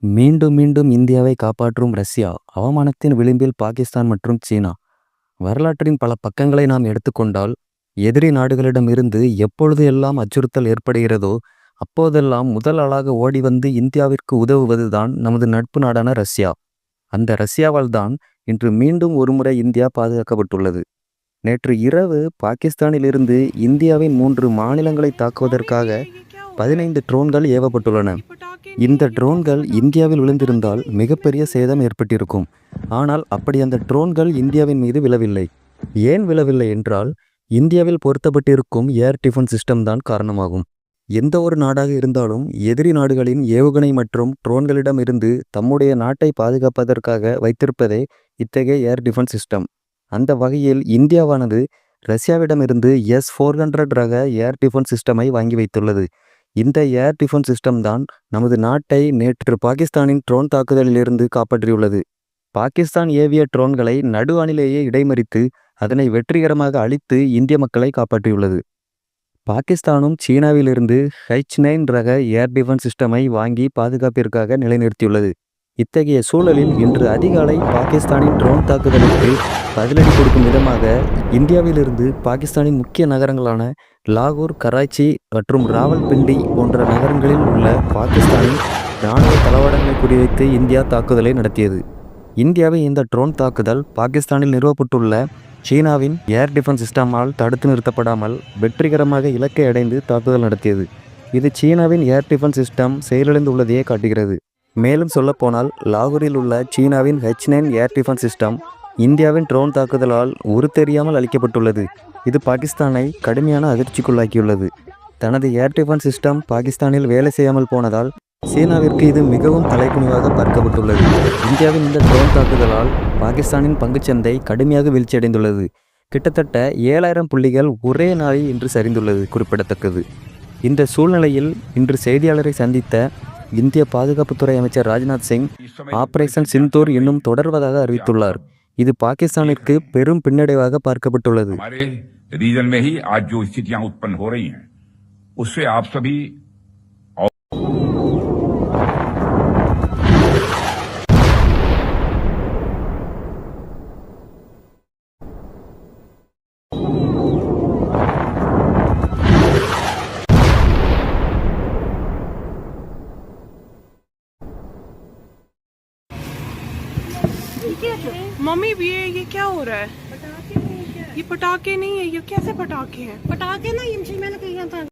மீண்டும் மீண்டும் இந்தியாவை காப்பாற்றும் ரஷ்யா, அவமானத்தின் விளிம்பில் பாகிஸ்தான் மற்றும் சீனா. வரலாற்றின் பல பக்கங்களை நாம் எடுத்துக்கொண்டால், எதிரி நாடுகளிடமிருந்து எப்பொழுது எல்லாம் அச்சுறுத்தல் ஏற்படுகிறதோ, அப்போதெல்லாம் முதல் ஆளாக ஓடி வந்து இந்தியாவிற்கு உதவுவதுதான் நமது நட்பு நாடான ரஷ்யா. அந்த ரஷ்யாவால் தான் இன்று மீண்டும் ஒருமுறை இந்தியா பாதுகாக்கப்பட்டுள்ளது. நேற்று இரவு பாகிஸ்தானிலிருந்து இந்தியாவின் 3 மாநிலங்களை தாக்குவதற்காக 15 ட்ரோன்கள் ஏவப்பட்டுள்ளன. இந்த ட்ரோன்கள் இந்தியாவில் விழுந்திருந்தால் மிகப்பெரிய சேதம் ஏற்பட்டிருக்கும். ஆனால் அப்படி அந்த ட்ரோன்கள் இந்தியாவின் மீது விழவில்லை. ஏன் விழவில்லை என்றால், இந்தியாவில் பொருத்தப்பட்டிருக்கும் ஏர் டிஃபென்ஸ் சிஸ்டம் தான் காரணமாகும். எந்த ஒரு நாடாக இருந்தாலும் எதிரி நாடுகளின் ஏவுகணை மற்றும் ட்ரோன்களிடம் இருந்து தம்முடைய நாட்டை பாதுகாப்பதற்காக வைத்திருப்பதே இத்தகைய ஏர் டிஃபென்ஸ் சிஸ்டம். அந்த வகையில் இந்தியாவானது ரஷ்யாவிடமிருந்து S-400 ரக ஏர் டிஃபென்ஸ் சிஸ்டமை வாங்கி வைத்துள்ளது. இந்த ஏர் டிஃபென்ஸ் சிஸ்டம் தான் நமது நாட்டை நேற்று பாகிஸ்தானின் ட்ரோன் தாக்குதலிலிருந்து காப்பாற்றியுள்ளது. பாகிஸ்தான் ஏவிய ட்ரோன்களை நடுவானிலேயே இடைமறித்து அதனை வெற்றிகரமாக அழித்து இந்திய மக்களை காப்பாற்றியுள்ளது. பாகிஸ்தானும் சீனாவிலிருந்து H-9 ரக ஏர் டிஃபென்ஸ் சிஸ்டமை வாங்கி பாதுகாப்பிற்காக நிலைநிறுத்தியுள்ளது. இத்தகைய சூழலில் இன்று அதிகாலை பாகிஸ்தானின் ட்ரோன் தாக்குதலுக்கு பதிலடி கொடுக்கும் விதமாக இந்தியாவிலிருந்து பாகிஸ்தானின் முக்கிய நகரங்களான லாகூர், கராச்சி மற்றும் ராவல்பிண்டி போன்ற நகரங்களில் உள்ள பாகிஸ்தானின் இராணுவ தளவாடங்களை குறிவைத்து இந்தியா தாக்குதலை நடத்தியது. இந்தியாவின் இந்த ட்ரோன் தாக்குதல் பாகிஸ்தானில் நிறுவப்பட்டுள்ள சீனாவின் ஏர் டிஃபென்ஸ் சிஸ்டமால் தடுத்து நிறுத்தப்படாமல் வெற்றிகரமாக இலக்கை அடைந்து தாக்குதல் நடத்தியது. இது சீனாவின் ஏர் டிஃபென்ஸ் சிஸ்டம் செயலிழந்துள்ளதையே காட்டுகிறது. மேலும் சொல்லப்போனால், லாகூரில் உள்ள சீனாவின் H-9 ஏர் டிஃபென்ஸ் சிஸ்டம் இந்தியாவின் ட்ரோன் தாக்குதலால் உருத்தெரியாமல் அளிக்கப்பட்டுள்ளது. இது பாகிஸ்தானை கடுமையான அதிர்ச்சிக்குள்ளாக்கியுள்ளது. தனது ஏர் டிஃபென்ஸ் சிஸ்டம் பாகிஸ்தானில் வேலை செய்யாமல் போனதால் சீனாவிற்கு இது மிகவும் தலைக்குனிவாக பார்க்கப்பட்டுள்ளது. இந்தியாவின் இந்த ட்ரோன் தாக்குதலால் பாகிஸ்தானின் பங்குச்சந்தை கடுமையாக வீழ்ச்சியடைந்துள்ளது. கிட்டத்தட்ட 7000 புள்ளிகள் ஒரே நாளில் இன்று சரிந்துள்ளது குறிப்பிடத்தக்கது. இந்த சூழ்நிலையில் இன்று செய்தியாளரை சந்தித்த இந்திய பாதுகாப்புத்துறை அமைச்சர் ராஜ்நாத் சிங், ஆபரேஷன் சிந்தூர் இன்னும் தொடர்வதாக அறிவித்துள்ளார். இது பாகிஸ்தானிற்கு பெரும் பின்னடைவாக பார்க்கப்பட்டுள்ளது. मम्मी ये क्या हो रहा है? ये पटाखे नहीं है, ये कैसे पटाखे हैं? पटाखे ना इनसे मैंने कही था